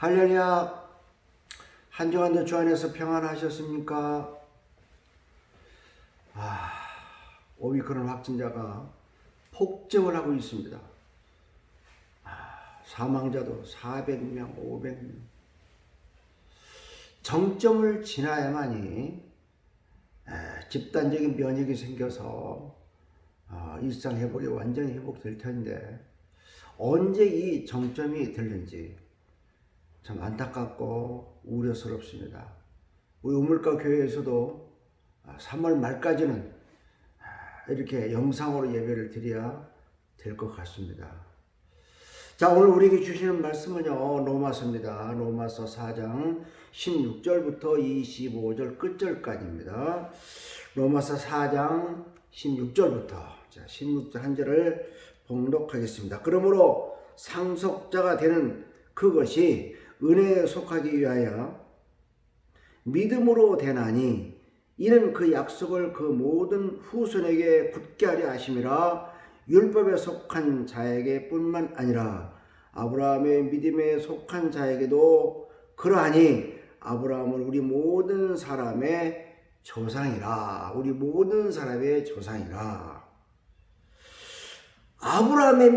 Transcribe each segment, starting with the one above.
할렐루야. 한 주간도 주 안에서 평안하셨습니까? 오미크론 확진자가 폭증을 하고 있습니다. 사망자도 400명, 500명. 정점을 지나야만이 집단적인 면역이 생겨서 일상 회복이 완전히 회복될 텐데 언제 이 정점이 들는지 참 안타깝고 우려스럽습니다. 우리 우물가 교회에서도 3월 말까지는 이렇게 영상으로 예배를 드려야 될 것 같습니다. 자, 오늘 우리에게 주시는 말씀은요, 로마서입니다. 로마서 4장 16절부터 25절 끝절까지입니다. 로마서 4장 16절부터 16절 한 절을 봉독하겠습니다. 그러므로 상속자가 되는 그것이 은혜에 속하기 위하여 믿음으로 되나니 이는 그 약속을 그 모든 후손에게 굳게 하려 하심이라. 율법에 속한 자에게 뿐만 아니라 아브라함의 믿음에 속한 자에게도 그러하니 아브라함은 우리 모든 사람의 조상이라. 우리 모든 사람의 조상이라. 아브라함의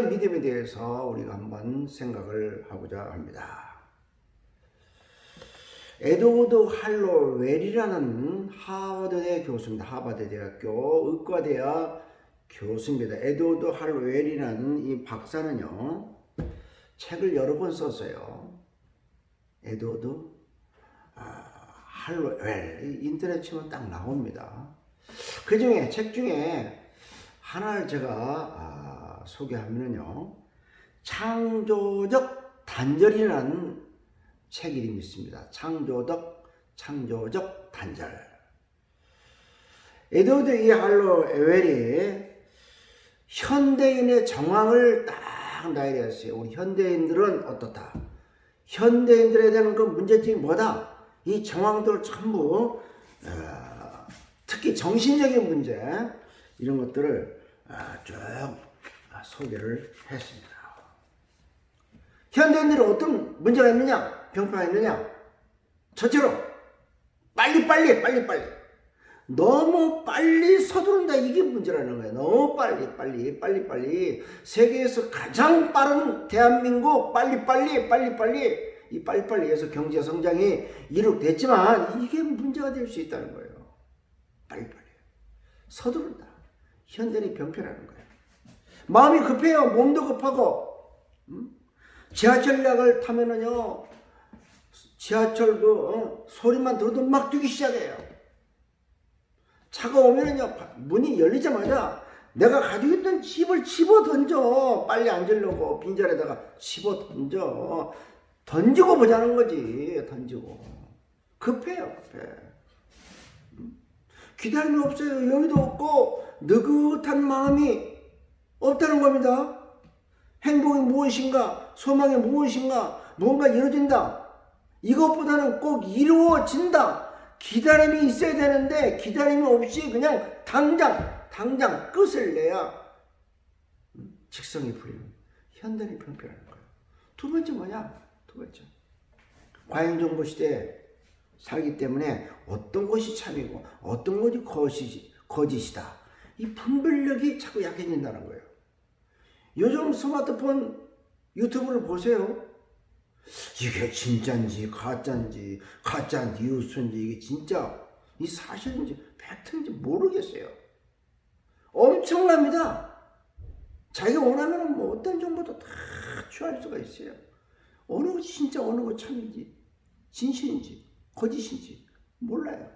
믿음에 대해서 우리가 한번 생각을 하고자 합니다. 에드워드 할로웰이라는 하버드대 교수입니다. 하버드 대학교 의과대학 교수입니다. 에드워드 할로웰이라는 이 박사는요, 책을 여러 번 썼어요. 에드워드 할로웰, 인터넷 치면 딱 나옵니다. 그 중에 책 중에 하나를 제가 소개하면요, 창조적 단절이라는 책 이름이 있습니다. 창조적 단절. 에드워드 이 할로웰이 현대인의 정황을 딱 나열했어요. 우리 현대인들은 어떻다. 현대인들에 대한 그 문제점이 뭐다. 이 정황들을 전부 특히 정신적인 문제 이런 것들을 쭉 소개를 했습니다. 현대인들은 어떤 문제가 있느냐? 병파가 있느냐? 첫째로 빨리 너무 빨리 서두른다. 이게 문제라는 거예요. 너무 빨리 세계에서 가장 빠른 대한민국 빨리 이 빨리빨리해서 경제 성장이 이룩됐지만 이게 문제가 될 수 있다는 거예요. 빨리 서두른다. 현대인의 병폐라는 거예요. 마음이 급해요. 몸도 급하고. 지하철역을 타면은요, 지하철 소리만 들어도 막 뛰기 시작해요. 차가 오면은요, 문이 열리자마자 내가 가지고 있던 집을 집어 던져. 빨리 앉으려고 빈자리에다가 집어 던져. 던지고 보자는 거지. 던지고. 급해요. 기다림이 없어요. 여유도 없고 느긋한 마음이 없다는 겁니다. 행복이 무엇인가? 소망이 무엇인가? 무언가 이루어진다. 이것보다는 꼭 이루어진다. 기다림이 있어야 되는데 기다림이 없이 그냥 당장 끝을 내야 직성이 풀리는 현대인의 병폐라는 거예요. 두 번째 뭐냐? 과잉정보 시대에 살기 때문에 어떤 것이 참이고 어떤 것이 거짓이다. 이 분별력이 자꾸 약해진다는 거예요. 요즘 스마트폰 유튜브를 보세요. 이게 진짜인지 가짜인지 가짜 뉴스인지 이게 진짜 이 사실인지 팩트인지 모르겠어요. 엄청납니다. 자기가 원하면 뭐 어떤 정보도 다 취할 수가 있어요. 어느 것이 진짜 어느 것이 참인지 진실인지 거짓인지 몰라요.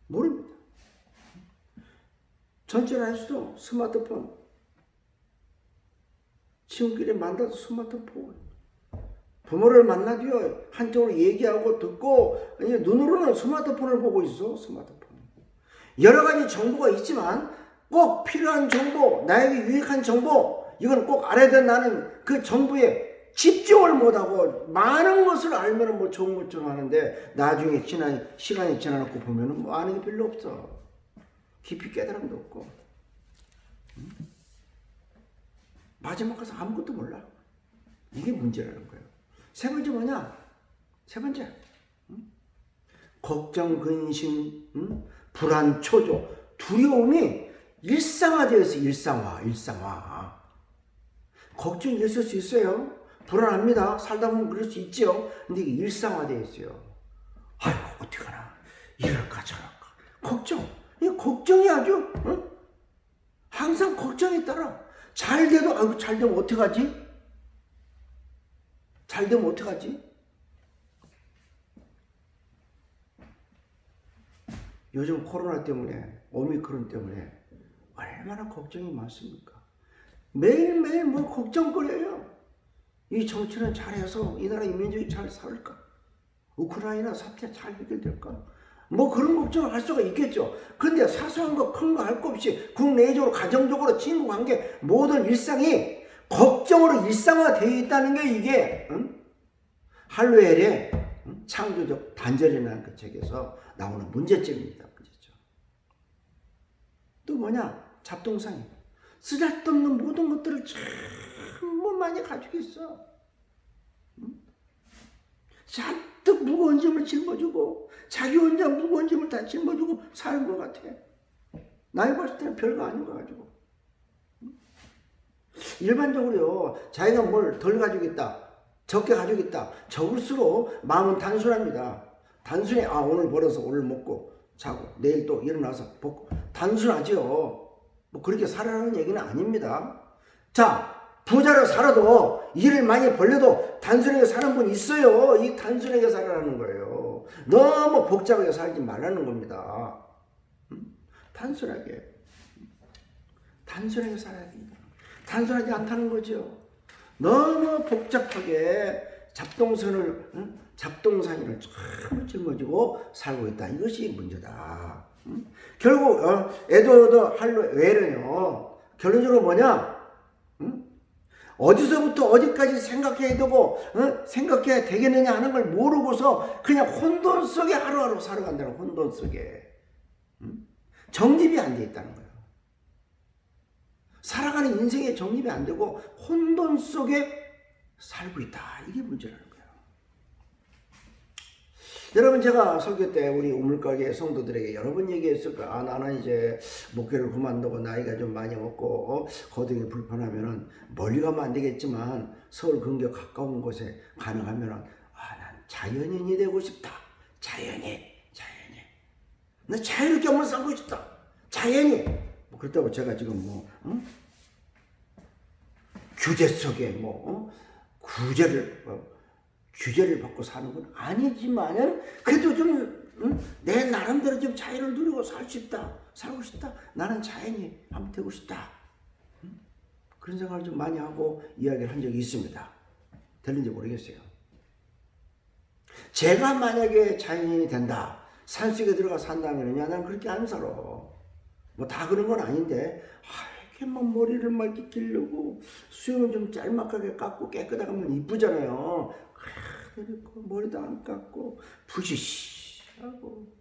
모릅니다. 전철 안에서도 스마트폰, 친구끼리 만나도 스마트폰, 부모를 만나도요 한쪽으로 얘기하고 듣고 아니 눈으로는 스마트폰을 보고 있어. 스마트폰. 여러 가지 정보가 있지만 꼭 필요한 정보, 나에게 유익한 정보, 이건 꼭 알아야 된다. 나는 그 정보에 집중을 못하고 많은 것을 알면 뭐 좋은 것처럼 하는데 나중에 시간이 지나놓고 보면은 뭐 아는 게 별로 없어. 깊이 깨달음도 없고. 마지막 가서 아무것도 몰라. 이게 문제라는 거예요. 세 번째 뭐냐? 세 번째. 걱정, 근심, 불안, 초조, 두려움이 일상화되어서 일상화. 걱정이 있을 수 있어요. 불안합니다. 살다 보면 그럴 수 있죠. 근데 이게 일상화되어 있어요. 아이고, 어떡하나. 이럴까 저럴까. 걱정. 이 걱정이 아주, 항상 걱정이 따라. 잘 돼도, 아이고, 잘 되면 어떡하지? 잘 되면 어떡하지? 요즘 코로나 때문에, 오미크론 때문에 얼마나 걱정이 많습니까? 매일매일 뭘 걱정거려요. 이 정치는 잘해서 이 나라 민족이 잘 살까? 우크라이나 사태 잘 해결될까? 뭐 그런 걱정을 할 수가 있겠죠. 근데 사소한 거 큰 거 할 거 없이 국내적으로 가정적으로 친구 관계 모든 일상이 걱정으로 일상화되어 있다는 게 이게 할로웰의 창조적 단절이라는 그 책에서 나오는 문제점입니다. 그렇죠? 또 뭐냐? 잡동사니. 쓰잘데없는 모든 것들을 전부 많이 가지고 있어. 잔뜩 무거운 짐을 짊어지고 자기 혼자 무거운 짐을 다 짊어지고 사는 것 같아. 나이 봤을 때는 별거 아닌 거 가지고. 일반적으로요, 자기가 뭘 덜 가지고 있다, 적게 가지고 있다, 적을수록 마음은 단순합니다. 단순히 오늘 벌어서 오늘 먹고 자고 내일 또 일어나서 먹고 단순하죠. 뭐 그렇게 살아라는 얘기는 아닙니다. 자, 부자로 살아도 일을 많이 벌려도 단순하게 사는 분 있어요. 이 단순하게 살아라는 거예요. 너무 복잡하게 살지 말라는 겁니다. 단순하게 살아야 됩니다. 단순하지 않다는 거죠. 너무 복잡하게 잡동사니를 참 짊어지고 살고 있다. 이것이 문제다. 결국 에드워드 할로웰은요, 결론적으로 뭐냐? 어디서부터 어디까지 생각해야 되고 생각해야 되겠느냐 하는 걸 모르고서 그냥 혼돈 속에 하루하루 살아간다는, 혼돈 속에 정립이 안 돼 있다는 거예요. 살아가는 인생에 정립이 안 되고 혼돈 속에 살고 있다. 이게 문제라는 거예요. 여러분, 제가 설교 때 우리 우물가게 성도들에게 여러 번 얘기했을 거야. 나는 이제 목회를 그만두고 나이가 좀 많이 먹고 거동이 불편하면은 멀리 가면 안 되겠지만 서울 근교 가까운 곳에 가능하면은 난 자연인이 되고 싶다. 자연인. 나 자유롭게 한번 살고 싶다. 자연인. 뭐 그렇다고 제가 지금 규제 속에 규제를 받고 사는 건 아니지만은 그래도 좀 내 나름대로 좀 자유를 누리고 살고 싶다. 나는 자연이 한번 되고 싶다. 그런 생각을 좀 많이 하고 이야기를 한 적이 있습니다. 됐는지 모르겠어요. 제가 만약에 자연인이 된다, 산속에 들어가 산다면요, 나는 그렇게 안 살아. 뭐 다 그런 건 아닌데, 이렇게 막 머리를 막 이렇게 기르고 수염을 좀 짤막하게 깎고 깨끗하게 하면 이쁘잖아요. 그리고 머리도 안 깎고 부시시하고.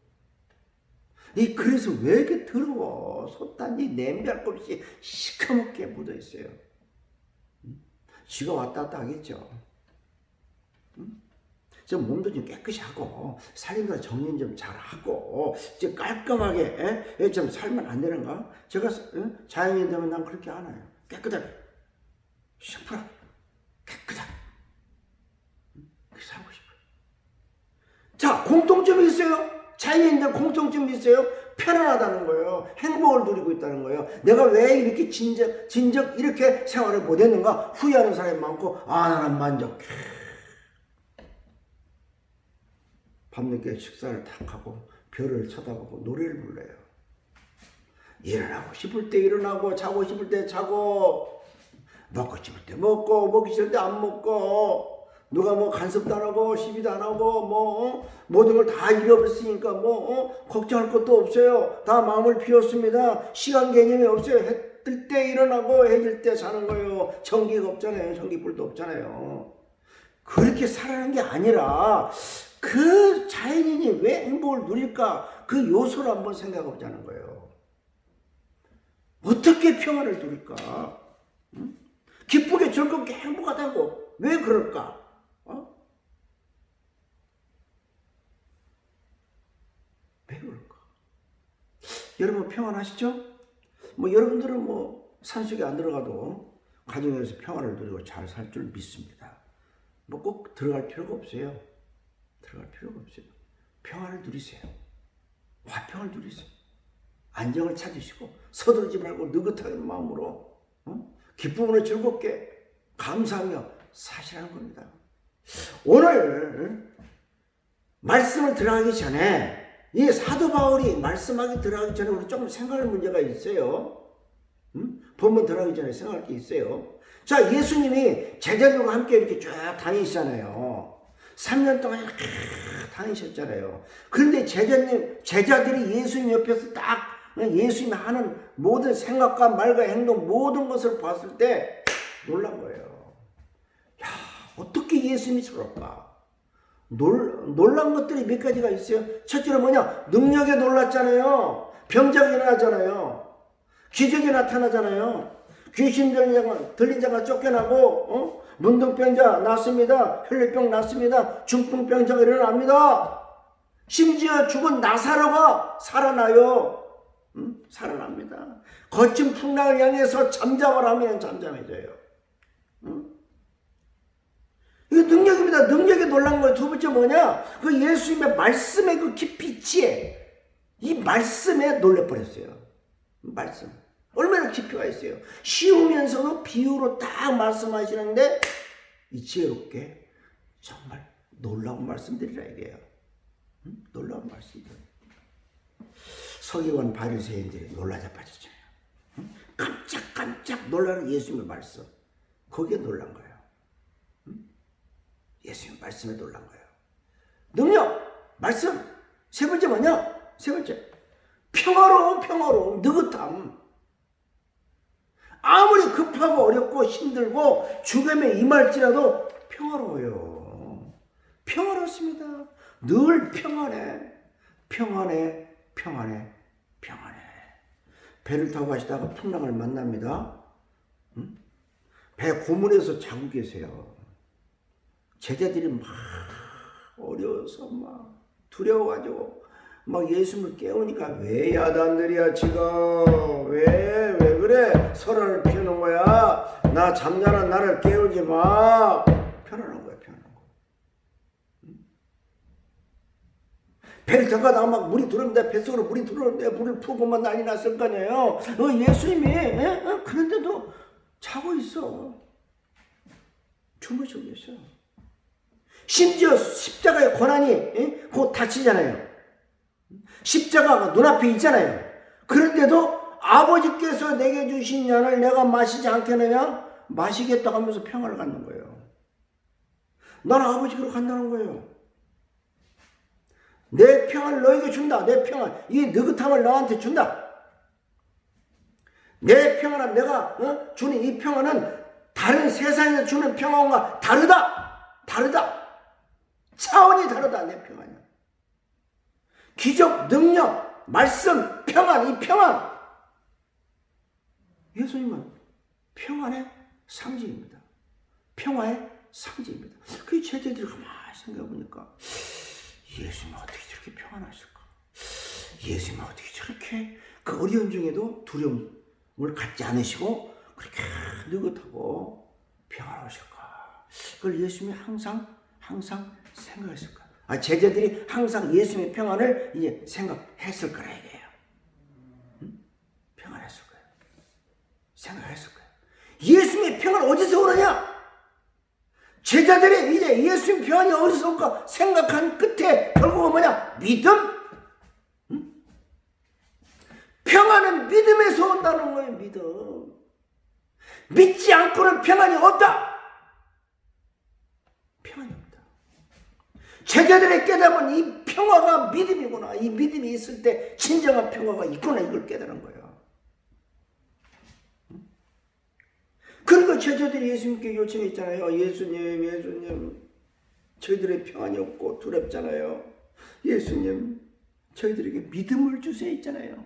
그래서 왜 이렇게 더러워? 솥단지 냄비할 것 없이 시커멓게 묻어 있어요. 쥐가 왔다 갔다 하겠죠. 좀 몸도 좀 깨끗이 하고 살림도 정리 좀 잘하고 좀 깔끔하게 좀 살면 안 되는가? 제가 자연인 되면 난 그렇게 안 해요. 깨끗하게, 심플하게, 깨끗하게 그렇게 살고 싶어요. 자, 공통점이 있어요. 자연인들 공통점이 있어요. 편안하다는 거예요. 행복을 누리고 있다는 거예요. 내가 왜 이렇게 진적 이렇게 생활을 못했는가 후회하는 사람이 많고, 나는 만족해. 밤늦게 식사를 탁 하고 별을 쳐다보고 노래를 불러요. 일어나고 싶을 때 일어나고 자고 싶을 때 자고 먹고 싶을 때 먹고 먹기 싫을 때 안 먹고 누가 간섭도 안 하고 시비도 안 하고 모든 걸 다 잃어버렸으니까 걱정할 것도 없어요. 다 마음을 비웠습니다. 시간 개념이 없어요. 해 뜰 때 일어나고 해 질 때 자는 거예요. 전기가 없잖아요. 전기불도 없잖아요. 그렇게 살아가는 게 아니라 그 자연인이 왜 행복을 누릴까? 그 요소를 한번 생각해 보자는 거예요. 어떻게 평안을 누릴까? 기쁘게 즐겁게 행복하다고. 왜 그럴까? 왜 그럴까? 여러분 평안하시죠? 여러분들은 산속에 안 들어가도 가정에서 평안을 누리고 잘 살 줄 믿습니다. 꼭 들어갈 필요가 없어요. 들어갈 필요가 없어요. 평안을 누리세요. 화평을 누리세요. 안정을 찾으시고 서두르지 말고 느긋한 마음으로 기쁨으로 즐겁게 감사하며 사시라는 겁니다. 오늘 말씀을 들어가기 전에 이 사도 바울이 말씀하기 들어가기 전에 우리 조금 생각할 문제가 있어요. 본문 들어가기 전에 생각할 게 있어요. 자, 예수님이 제자들과 함께 이렇게 쭉 다니시잖아요. 3년 동안 이렇게 다니셨잖아요. 그런데 제자들이 예수님 옆에서 딱 예수님이 하는 모든 생각과 말과 행동 모든 것을 봤을 때 놀란 거예요. 야, 어떻게 예수님이 저럴까? 놀란 것들이 몇 가지가 있어요. 첫째로 뭐냐? 능력에 놀랐잖아요. 병자가 일어나잖아요. 기적이 나타나잖아요. 귀신 들린 자가 쫓겨나고 문둥병자 낫습니다. 혈류병 낫습니다. 중풍병자가 일어납니다. 심지어 죽은 나사로가 살아나요. 살아납니다. 거친 풍랑을 향해서 잠잠을 하면 잠잠해져요. 이거 능력입니다. 능력에 놀란 거예요. 두 번째 뭐냐? 그 예수님의 말씀의 그 깊이 지혜. 이 말씀에 놀래버렸어요. 말씀. 얼마나 깊이가 있어요. 쉬우면서도 비유로 딱 말씀하시는데 이 지혜롭게 정말 놀라운 말씀들이라 이게요. 놀라운 말씀들. 서기관 바리새인들이 놀라 자빠졌잖아요. 깜짝 놀라는 예수님의 말씀. 거기에 놀란 거예요. 예수님 말씀에 놀란 거예요. 능력, 말씀. 세 번째 뭐냐? 세 번째 평화로움, 느긋함. 아무리 급하고 어렵고 힘들고 죽음에 임할지라도 평화로워요. 평화롭습니다. 늘 평안해. 배를 타고 가시다가 풍랑을 만납니다. 배 고문에서 자고 계세요. 제자들이 막 어려워서 막 두려워가지고 막 예수님을 깨우니까 왜 야단들이야 지금 왜 그래 설화를 피우는 거야 나 잠자는 나를 깨우지 마 편안한 거야. 배를 타고 가다가 막 물이 들어오는데 뱃속으로 물이 들어오는데 물을 푸고만 난리 났을 거 아니에요. 예수님이 그런데도 자고 있어. 주무시고 계셔. 심지어 십자가의 고난이 곧 닥치잖아요. 십자가가 눈앞에 있잖아요. 그런데도 아버지께서 내게 주신 잔을 내가 마시지 않겠느냐? 마시겠다고 하면서 평화를 갖는 거예요. 나는 아버지께로 간다는 거예요. 내 평안을 너에게 준다. 내 평안. 이 느긋함을 너한테 준다. 내 평안은 내가 주는 이 평안은 다른 세상에서 주는 평안과 다르다. 차원이 다르다. 내 평안이. 기적, 능력, 말씀, 평안. 이 평안. 예수님은 평안의 상징입니다. 평화의 상징입니다. 그 제자들이 가만히 생각해보니까 예수님은 어떻게 저렇게 평안하실까? 예수님은 어떻게 저렇게 그 어려운 중에도 두려움을 갖지 않으시고 그렇게 느긋하고 평안하실까? 그걸 예수님이 항상 생각했을까? 제자들이 항상 예수님의 평안을 이제 생각했을 거라 이래요. 평안했을 거예요. 생각했을 거예요. 예수님의 평안 어디서 오느냐? 제자들이 이제 예수님 평안이 어디서 올까 생각한 끝에 결국은 뭐냐? 믿음? 평안은 믿음에서 온다는 거예요. 믿음. 믿지 않고는 평안이 없다. 평안이 없다. 제자들의 깨달음은 이 평화가 믿음이구나. 이 믿음이 있을 때 진정한 평화가 있구나. 이걸 깨달은 거예요. 그러니까 제자들이 예수님께 요청했잖아요. 예수님 저희들의 평안이 없고 두렵잖아요. 예수님 저희들에게 믿음을 주세요 있잖아요.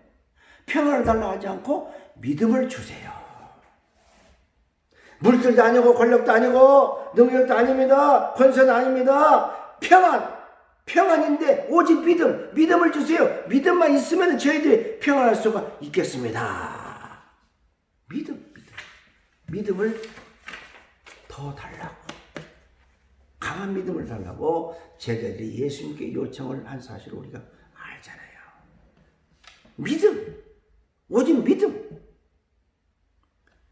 평안을 달라 하지 않고 믿음을 주세요. 물질도 아니고 권력도 아니고 능력도 아닙니다. 권세도 아닙니다. 평안인데 오직 믿음을 주세요. 믿음만 있으면 저희들이 평안할 수가 있겠습니다. 믿음을 더 달라고, 강한 믿음을 달라고 제자들이 예수님께 요청을 한 사실을 우리가 알잖아요. 오직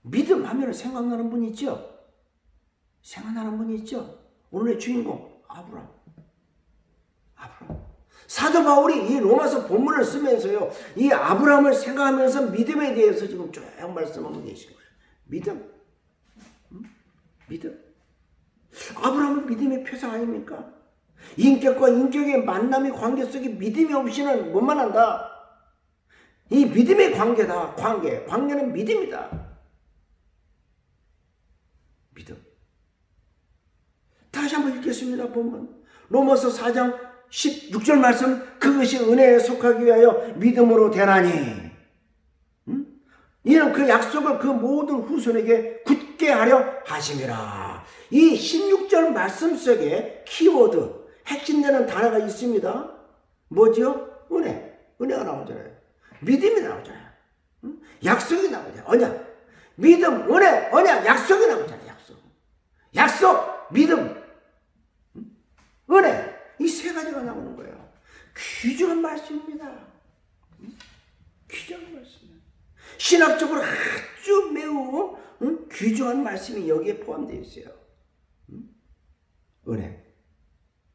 믿음 하면 생각나는 분이 있죠? 오늘의 주인공 아브라함. 사도 바울이 이 로마서 본문을 쓰면서요, 이 아브라함을 생각하면서 믿음에 대해서 지금 쭉 말씀하고 계신 거예요. 믿음. 아브라함은 믿음의 표상 아닙니까? 인격과 인격의 만남의 관계 속에 믿음이 없이는 못 만난다. 이 믿음의 관계다. 관계는 믿음이다. 믿음. 다시 한번 읽겠습니다. 본문 로마서 4장 16절 말씀, 그것이 은혜에 속하기 위하여 믿음으로 되나니 이는 그 약속을 그 모든 후손에게 굳게 하려 하심이라. 이 16절 말씀 속에 키워드, 핵심되는 단어가 있습니다. 뭐죠? 은혜가 나오잖아요. 믿음이 나오잖아요. 약속이 나오잖아요. 언약, 믿음, 은혜, 언약, 약속이 나오잖아요. 약속, 믿음, 은혜, 이 세 가지가 나오는 거예요. 귀중한 말씀입니다. 귀중한 말씀. 신학적으로 아주 매우 귀중한 말씀이 여기에 포함되어 있어요. 은혜,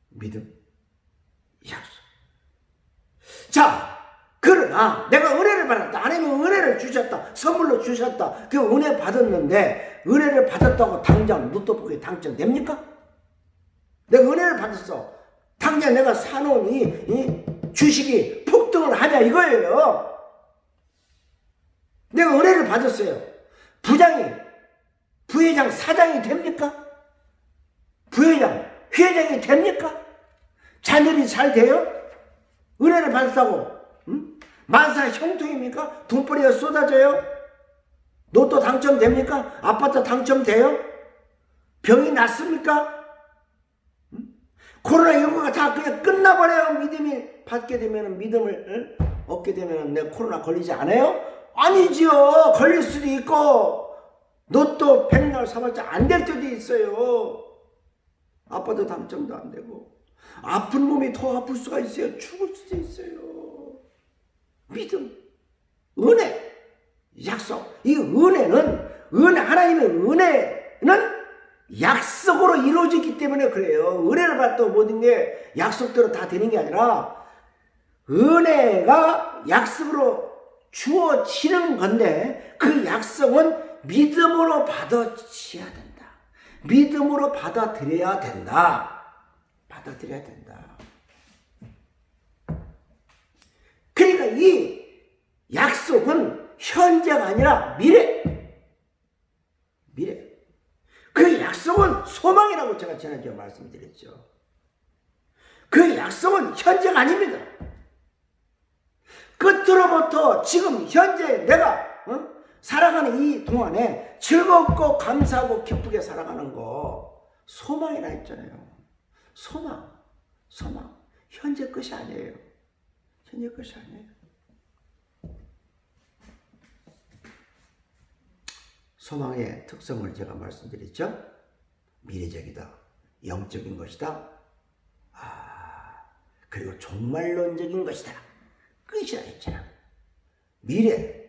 믿음, 약속. 자, 그러나 내가 은혜를 받았다. 하나님은 은혜를 주셨다. 선물로 주셨다. 그 은혜 받았는데 은혜를 받았다고 당장 로또복에 당첨됩니까? 내가 은혜를 받았어. 당장 내가 사놓은 이 주식이 폭등을 하냐 이거예요. 내가 은혜를 받았어요. 부회장, 사장이 됩니까? 부회장, 회장이 됩니까? 자녀들이 잘 돼요? 은혜를 받았다고 만사 형통입니까? 돈벌이가 쏟아져요? 로또 당첨됩니까? 아파트 당첨돼요? 병이 낫습니까? 코로나19가 다 그냥 끝나버려요. 믿음이 받게 되면, 믿음을 얻게 되면 내가 코로나 걸리지 않아요? 아니지요. 걸릴 수도 있고 로또 100날 사봤자 안 될 때도 있어요. 아파트 당첨도 안 되고 아픈 몸이 더 아플 수가 있어요. 죽을 수도 있어요. 믿음, 은혜, 약속. 이 하나님의 은혜는 약속으로 이루어지기 때문에 그래요. 은혜를 받도 모든 게 약속대로 다 되는 게 아니라 은혜가 약속으로 주어지는 건데 그 약속은 믿음으로 받아쳐야 된다. 믿음으로 받아들여야 된다. 그러니까 이 약속은 현재가 아니라 미래. 그 약속은 소망이라고 제가 지난주에 말씀드렸죠. 그 약속은 현재가 아닙니다. 끝으로부터 지금 현재 내가 살아가는 이 동안에 즐겁고 감사하고 기쁘게 살아가는 거 소망이라 했잖아요. 소망. 현재 것이 아니에요. 소망의 특성을 제가 말씀드렸죠. 미래적이다. 영적인 것이다. 그리고 종말론적인 것이다. 끝이라 했잖아. 미래,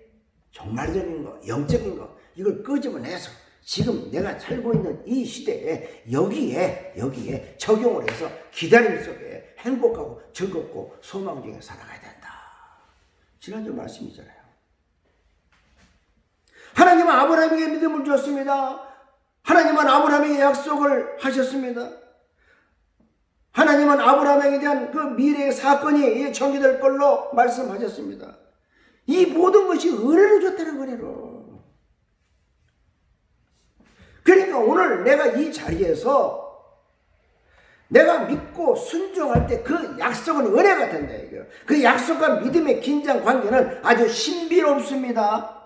종말적인 거, 영적인 거, 이걸 끄집어내서 지금 내가 살고 있는 이 시대에 여기에 적용을 해서 기다림 속에 행복하고 즐겁고 소망 중에 살아가야 된다. 지난주 말씀이잖아요. 하나님은 아브라함에게 믿음을 주었습니다. 하나님은 아브라함에게 약속을 하셨습니다. 하나님은 아브라함에게 대한 그 미래의 사건이 전개될 걸로 말씀하셨습니다. 이 모든 것이 은혜로 줬다는 거예요. 그러니까 오늘 내가 이 자리에서 내가 믿고 순종할 때 그 약속은 은혜가 된다. 이거예요. 그 약속과 믿음의 긴장 관계는 아주 신비롭습니다.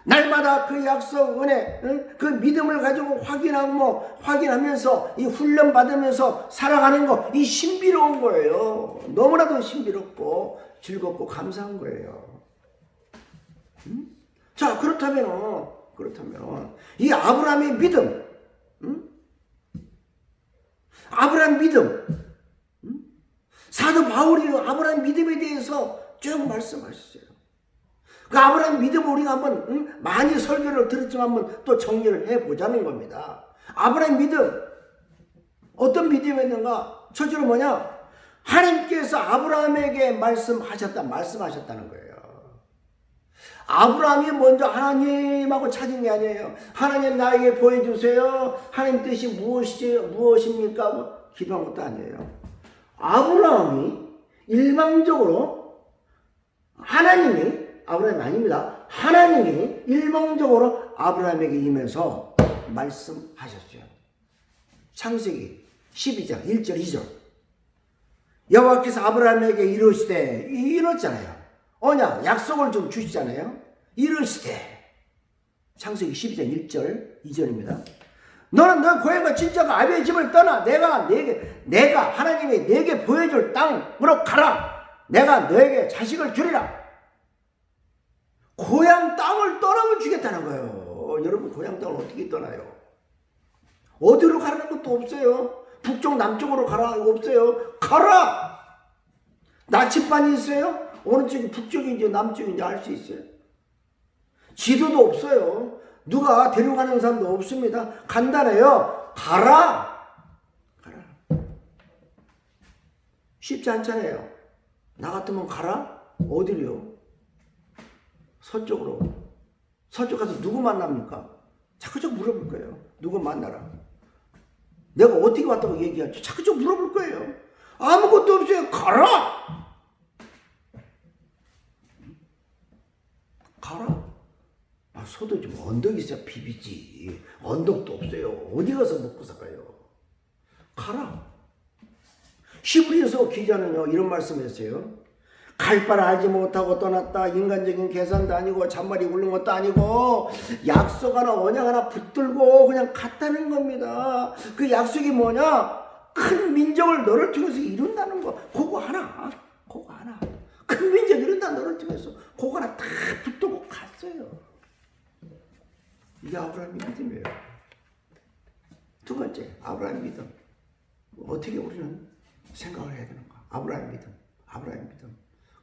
날마다 그 약속 은혜, 그 믿음을 가지고 확인하면서 이 훈련 받으면서 살아가는 거, 이 신비로운 거예요. 너무나도 신비롭고 즐겁고 감사한 거예요. 자, 그렇다면 이 아브라함의 믿음, 아브라함 믿음, 사도 바울이 아브라함 믿음에 대해서 쭉 말씀하셨어요. 그 아브라함 믿음을 우리가 한번 많이 설교를 들었지만 한번 또 정리를 해보자는 겁니다. 아브라함 믿음, 어떤 믿음이었는가? 첫째로 뭐냐? 하나님께서 아브라함에게 말씀하셨다는 거예요. 아브라함이 먼저 하나님하고 찾은 게 아니에요. 하나님 나에게 보여주세요. 하나님 뜻이 무엇입니까? 기도한 것도 아니에요. 아브라함이 일방적으로 아브라함이 아닙니다. 하나님이 일방적으로 아브라함에게 임해서 말씀하셨어요. 창세기 12장 1절 2절. 여호와께서 아브라함에게 이르셨잖아요. 언약, 약속을 좀 주시잖아요. 이르시되, 창세기 12장 1절 2절입니다. 너는 너 고향과 친척과 아비의 집을 떠나 내가 하나님이 내게 보여줄 땅으로 가라. 내가 너에게 자식을 주리라. 고향 땅을 떠나면 주겠다는 거예요. 여러분, 고향 땅을 어떻게 떠나요? 어디로 가라는 것도 없어요. 북쪽 남쪽으로 가라 없어요. 가라. 나침반이 있어요? 어느 쪽이 북쪽인지 남쪽인지 알 수 있어요. 지도도 없어요. 누가 데려가는 사람도 없습니다. 간단해요. 가라. 쉽지 않잖아요. 나 같으면 가라? 어디로요? 서쪽으로. 서쪽 가서 누구 만납니까? 자꾸 물어볼 거예요. 누구 만나라. 내가 어떻게 왔다고 얘기하죠? 자꾸 물어볼 거예요. 아무것도 없어요. 가라. 소도 좀 언덕이 있어야 비비지. 언덕도 없어요. 어디 가서 먹고 살아요? 가라. 히브리서 기자는요, 이런 말씀을 했어요. 갈 바를 알지 못하고 떠났다. 인간적인 계산도 아니고 잔말이 굴른 것도 아니고 약속 하나 언약 하나 붙들고 그냥 갔다는 겁니다. 그 약속이 뭐냐? 큰 민족을 너를 통해서 이룬다는 거. 그거 하나. 큰 민족 이룬다 너를 통해서. 그거 하나 다 붙들고 갔어요. 이게 아브라함의 믿음이에요. 두 번째, 아브라함 믿음. 어떻게 우리는 생각을 해야 되는가? 아브라함 믿음.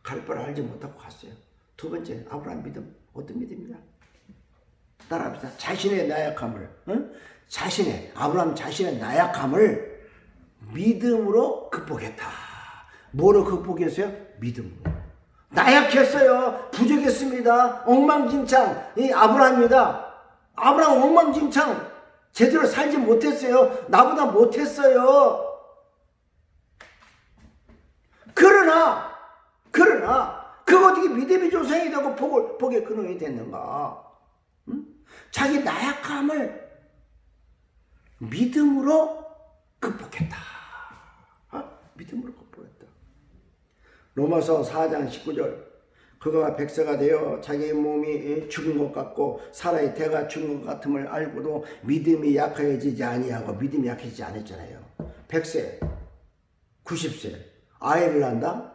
갈 바를 알지 못하고 갔어요. 두 번째, 아브라함 믿음. 어떤 믿음이냐? 따라합시다. 자신의 나약함을, 아브라함 자신의 나약함을 믿음으로 극복했다. 뭐로 극복했어요? 믿음으로. 나약했어요. 부족했습니다. 엉망진창. 이 아브라함입니다. 아브라함 엉망진창. 제대로 살지 못했어요. 나보다 못했어요. 그러나 그거 어떻게 믿음의 조상이 되고 복의 근원이 됐는가? 자기 나약함을 믿음으로 극복했다. 믿음으로 극복했다. 로마서 4장 19절. 그가 백세가 되어 자기의 몸이 죽은 것 같고 사라의 태가 죽은 것 같음을 알고도 믿음이 약해지지 아니하고 믿음이 약해지지 않았잖아요. 100세, 90세 아이를 낳는다?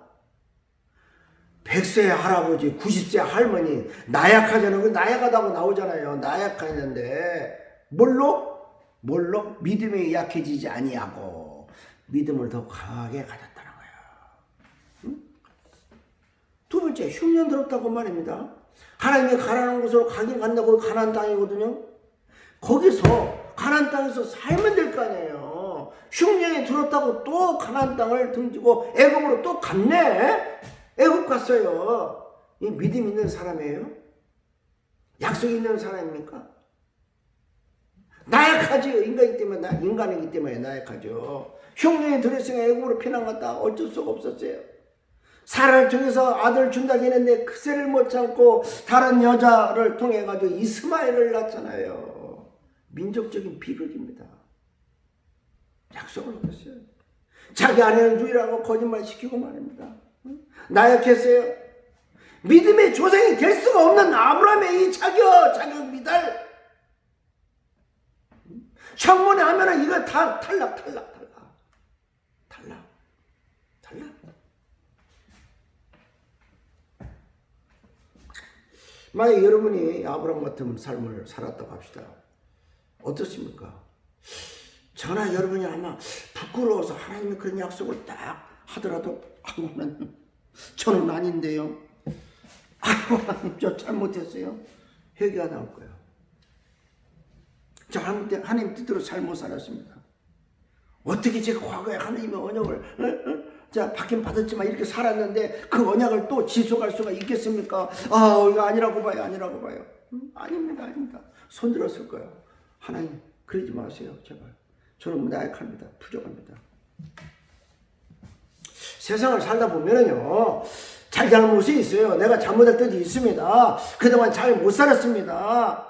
100세 할아버지, 90세 할머니 나약하잖아요. 그 나약하다고 나오잖아요. 나약하는데 뭘로? 믿음이 약해지지 아니하고 믿음을 더 강하게 가졌다는 거예요. 두 번째, 흉년 들었다고 말입니다. 하나님이 가라는 곳으로 가긴 간다고. 가나안 땅이거든요. 거기서 가나안 땅에서 살면 될 거 아니에요. 흉년이 들었다고 또 가나안 땅을 등지고 애굽으로 또 갔네. 애굽 갔어요. 이 믿음 있는 사람이에요? 약속 있는 사람입니까? 나약하죠. 인간이기 때문에 나약하죠. 흉년이 들었으니까 애굽으로 피난 갔다. 어쩔 수가 없었어요. 사라를 통해서 아들 준다고 했는데 그새를 못 참고 다른 여자를 통해 가지고 이스마엘을 낳잖아요. 민족적인 비극입니다. 약속을 어겼어요. 자기 아내는 주의라고 거짓말 시키고 말입니다. 나약했어요. 믿음의 조상이 될 수가 없는 아브라함의 이 자격 미달. 청문회 하면은 이거 다 탈락. 만약 여러분이 아브라함 같은 삶을 살았다고 합시다. 어떻습니까? 저나 여러분이 아마 부끄러워서 하나님이 그런 약속을 딱 하더라도 저는 아닌데요. 하나님 저 잘못했어요. 회개가 나올 거예요. 저 하나님 뜻대로 잘못 살았습니다. 어떻게 제가 과거에 하나님의 언약을 자 받긴 받았지만 이렇게 살았는데 그 언약을 또 지속할 수가 있겠습니까? 이거 아니라고 봐요. 아닙니다. 손들었을 거예요. 하나님 그러지 마세요. 제발. 저는 나약합니다. 부족합니다. 세상을 살다 보면은요, 잘못이 있어요. 내가 잘못할 때도 있습니다. 그동안 잘 못 살았습니다.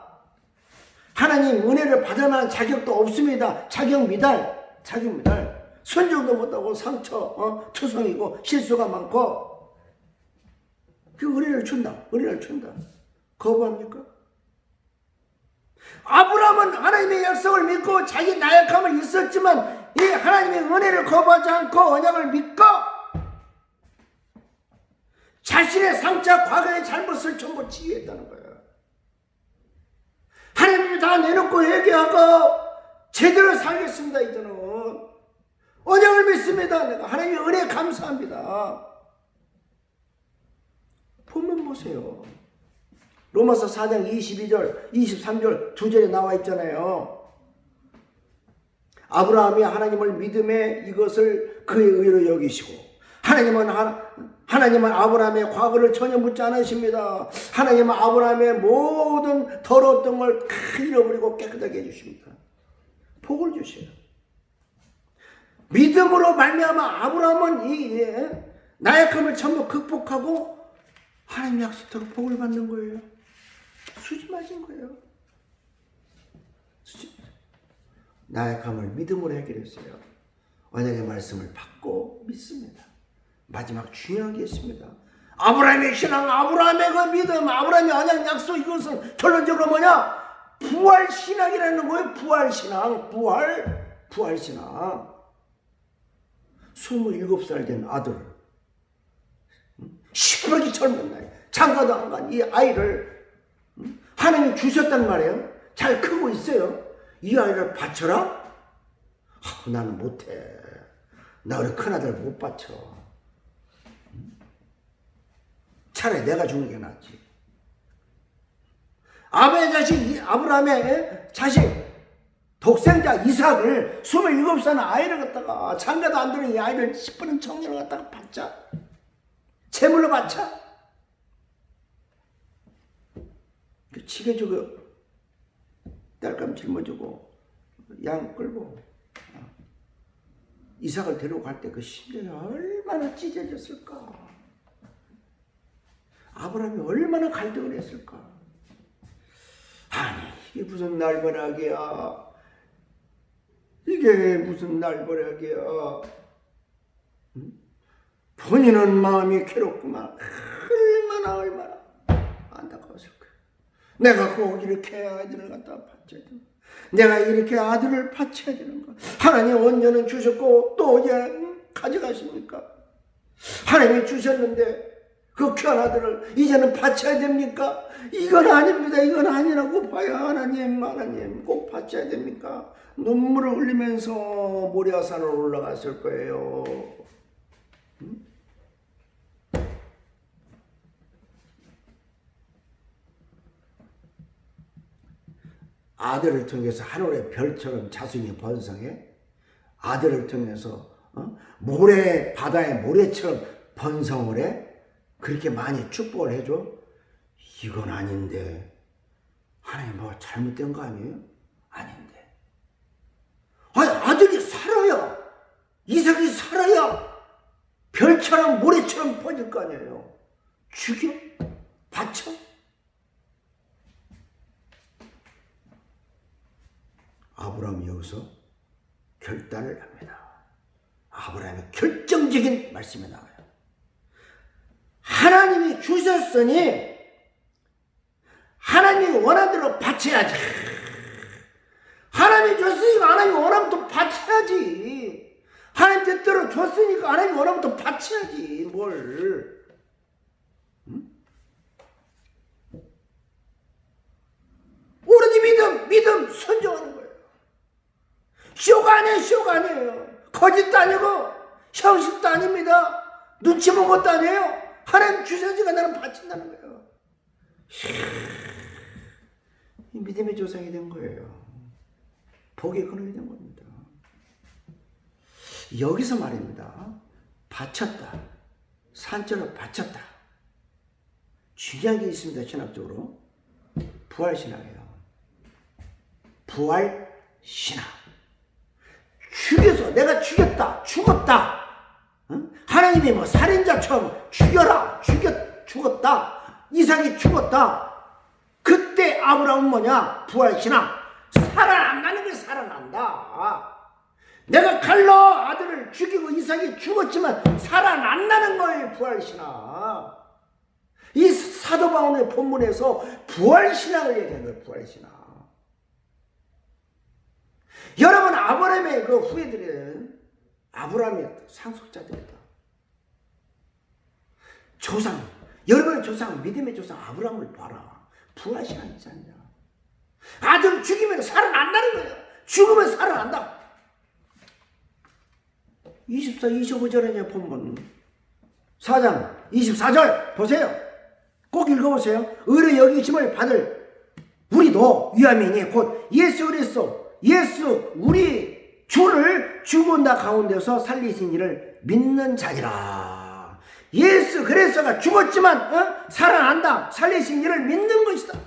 하나님 은혜를 받을 만한 자격도 없습니다. 자격 미달. 순종도 못하고 상처, 투성이고 실수가 많고 그 은혜를 준다. 거부합니까? 아브라함은 하나님의 약속을 믿고 자기 나약함을 있었지만 이 하나님의 은혜를 거부하지 않고 언약을 믿고 자신의 상처, 과거의 잘못을 전부 지휘했다는 거예요. 하나님이 다 내놓고 회개하고 제대로 살겠습니다. 이제는 언약을 믿습니다. 내가 하나님의 은혜에 감사합니다. 보면 보세요. 로마서 4장 22절, 23절 두 절에 나와 있잖아요. 아브라함이 하나님을 믿음에 이것을 그의 의로 여기시고 하나님은 아브라함의 과거를 전혀 묻지 않으십니다. 하나님은 아브라함의 모든 더러웠던 걸 다 잃어버리고 깨끗하게 해주십니다. 복을 주셔요. 믿음으로 말미암아 아브라함은 이 나약함을 전부 극복하고 하나님 약속대로 복을 받는 거예요. 수지 맞은 거예요. 나약함을 믿음으로 해결했어요. 언약의 말씀을 받고 믿습니다. 마지막 중요한 게 있습니다. 아브라함의 신앙, 아브라함의 그 믿음, 아브라함의 언약 약속, 이것은 결론적으로 뭐냐? 부활신앙이라는 거예요. 부활신앙. 27살 된 아들, 시뻘겋게 젊은 나이, 장가도 안 간 이 아이를 하나님이 주셨단 말이에요. 잘 크고 있어요. 이 아이를 바쳐라? 나는 못해. 나 우리 큰아들 못 바쳐. 차라리 내가 죽는 게 낫지. 아브라함의 자식, 독생자 이삭을 27살 아이를 갖다가 장가도 안 되는 이 아이를 시뻘은 청년을 갖다가 받자. 제물로 바쳐. 치게주고 딸감 짊어지고 양 끌고 이삭을 데리고 갈 때 그 심정이 얼마나 찢어졌을까. 아브라함이 얼마나 갈등을 했을까. 아니 이게 무슨 날벼락이야. 이게 무슨 날벼락이야. 본인은 마음이 괴롭구만. 얼마나 안타까웠을 거야. 내가 꼭 이렇게 아이들을 갖다 바쳐야 되는 거야. 내가 이렇게 아들을 바쳐야 되는 거야. 하나님 언제는 주셨고 또 가져가십니까? 하나님이 주셨는데 그 귀한 아들을 이제는 바쳐야 됩니까? 이건 아닙니다. 이건 아니라고 봐요. 하나님 꼭 바쳐야 됩니까? 눈물을 흘리면서 모리아산으로 올라갔을 거예요. 아들을 통해서 하늘의 별처럼 자손이 번성해. 아들을 통해서 바다의 모래처럼 번성을 해. 그렇게 많이 축복을 해줘. 이건 아닌데 하나님 뭐 잘못된 거 아니에요? 아닌데. 아니 아들이 살아야, 이삭이 살아야 별처럼 모래처럼 퍼질 거 아니에요. 죽여? 바쳐? 아브라함이 여기서 결단을 합니다. 아브라함의 결정적인 말씀이 나와요. 하나님이 주셨으니 하나님이 원하는 대로 바쳐야지. 하나님이 줬으니까 하나님이 원하면 또 바쳐야지. 하나님 뜻대로 줬으니까 하나님이 원하면 또 바쳐야지. 뭘. 오로지 믿음 선정하는 거예요. 쇼가 아니에요. 거짓도 아니고 형식도 아닙니다. 눈치 본 것도 아니에요. 하나님 주셔지가 나는 바친다는 거예요. 이 믿음의 조상이 된 거예요. 복의 근원이 된 겁니다. 여기서 말입니다. 바쳤다. 산자로 바쳤다. 중요한 게 있습니다. 신학적으로. 부활신학이에요. 부활신학. 죽여서 내가 죽었다. 응? 하나님이 뭐 살인자처럼 죽었다. 이삭이 죽었다. 그때 아브라함은 뭐냐? 부활신학. 살아난다는 게 살아난다. 내가 칼로 아들을 죽이고 이삭이 죽었지만 살아난다는 거예요. 부활신학. 이 사도 바울의 본문에서 부활신학을 얘기하는 거예요. 부활신학. 여러분, 아브라함의 그 후예들은 아브라함의 상속자들이다. 조상, 여러분의 조상, 믿음의 조상 아브라함을 봐라. 부활신학이지 않냐. 아들을 죽이면 살아난다는 거예요. 죽으면 살아난다. 24, 25절에 본문 4장 24절 보세요. 꼭 읽어보세요. 의로 여기심을 받을 우리도 위함이니 곧 예수 그리스도 예수 우리 주를 죽은 자 가운데서 살리신 이를 믿는 자니라. 예수 그리스도가 죽었지만 살아난다. 살리신 이를 믿는 것이다.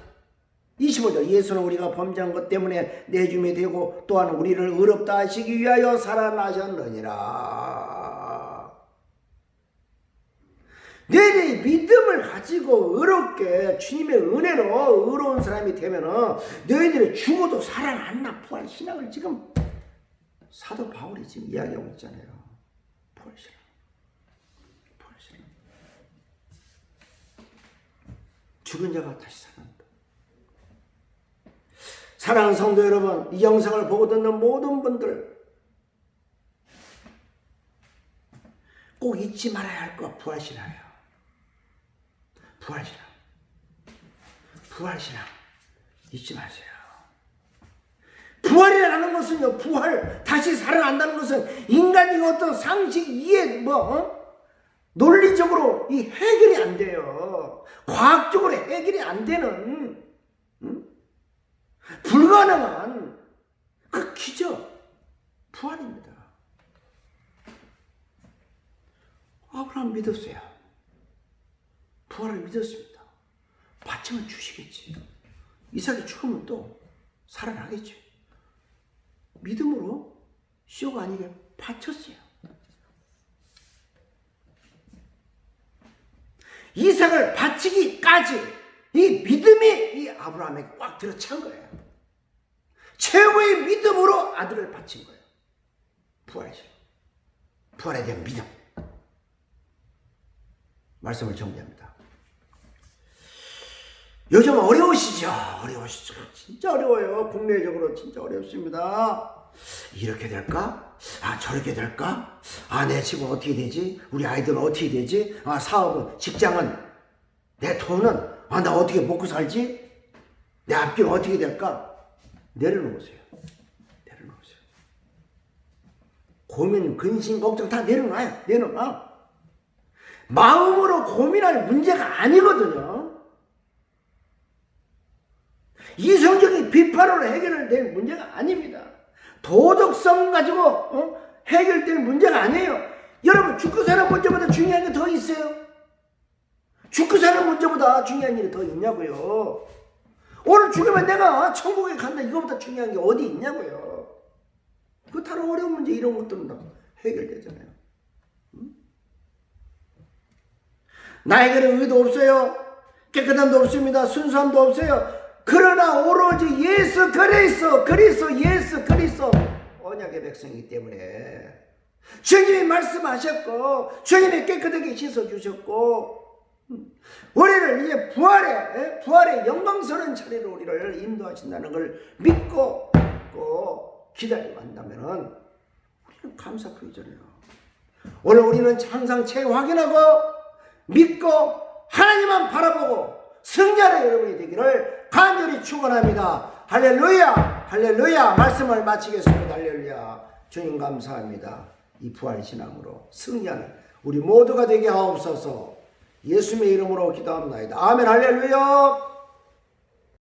25절 예수는 우리가 범죄한 것 때문에 내줌이 되고 또한 우리를 의롭다 하시기 위하여 살아나셨느니라. 너희들이 믿음을 가지고 의롭게 주님의 은혜로 의로운 사람이 되면은 너희들이 죽어도 살아난다. 부활신학을 지금 사도 바울이 지금 이야기하고 있잖아요. 부활신학. 죽은 자가 다시 살아난다. 사랑하는 성도 여러분, 이 영상을 보고 듣는 모든 분들 꼭 잊지 말아야 할 거 부활신학이에요. 부활신학 잊지 마세요. 부활이라는 것은요, 부활 다시 살아난다는 것은 인간이 어떤 상식 이해 논리적으로 이 해결이 안 돼요. 과학적으로 해결이 안 되는 불가능한 그 기적 부활입니다. 아브라함 믿었어요. 부활을 믿었습니다. 바치면 주시겠지. 이삭이 죽으면 또 살아나겠죠. 믿음으로 쇼가 아니게 바쳤어요. 이삭을 바치기까지 이 믿음이 이 아브라함에게 꽉 들어찬 거예요. 최고의 믿음으로 아들을 바친 거예요. 부활이죠. 부활에 대한 믿음. 말씀을 정리합니다. 요즘 어려우시죠? 진짜 어려워요. 국내적으로 진짜 어렵습니다. 이렇게 될까? 저렇게 될까? 내 집은 어떻게 되지? 우리 아이들은 어떻게 되지? 사업은, 직장은, 내 돈은, 나 어떻게 먹고 살지? 내 앞길은 어떻게 될까? 내려놓으세요. 고민, 근심, 걱정 다 내려놔. 마음으로 고민할 문제가 아니거든요. 이성적인 비판으로 해결될 문제가 아닙니다. 도덕성 가지고 해결될 문제가 아니에요. 여러분, 죽고 사는 문제보다 중요한 게 더 있어요? 죽고 사는 문제보다 중요한 일이 더 있냐고요. 오늘 죽으면 내가 천국에 간다, 이거보다 중요한 게 어디 있냐고요. 그 다른 어려운 문제 이런 것들은 다 해결되잖아요. 나에게는 의도 없어요. 깨끗함도 없습니다. 순수함도 없어요. 그러나 오로지 예수 그리스도 언약의 백성이기 때문에 주님이 말씀하셨고 주님이 깨끗하게 씻어주셨고 우리를 이제 부활의 영광스러운 자리로 우리를 인도하신다는 걸 믿고 기다리고 한다면은 우리는 감사 표현이잖아요. 오늘 우리는 항상 재확인하고 믿고 하나님만 바라보고 승리하는 여러분이 되기를 간절히 축원합니다. 할렐루야, 할렐루야. 말씀을 마치겠습니다. 할렐루야. 주님 감사합니다. 이 부활 신앙으로 승리하는 우리 모두가 되게 하옵소서. 예수님의 이름으로 기도합니다. 아멘. 할렐루야.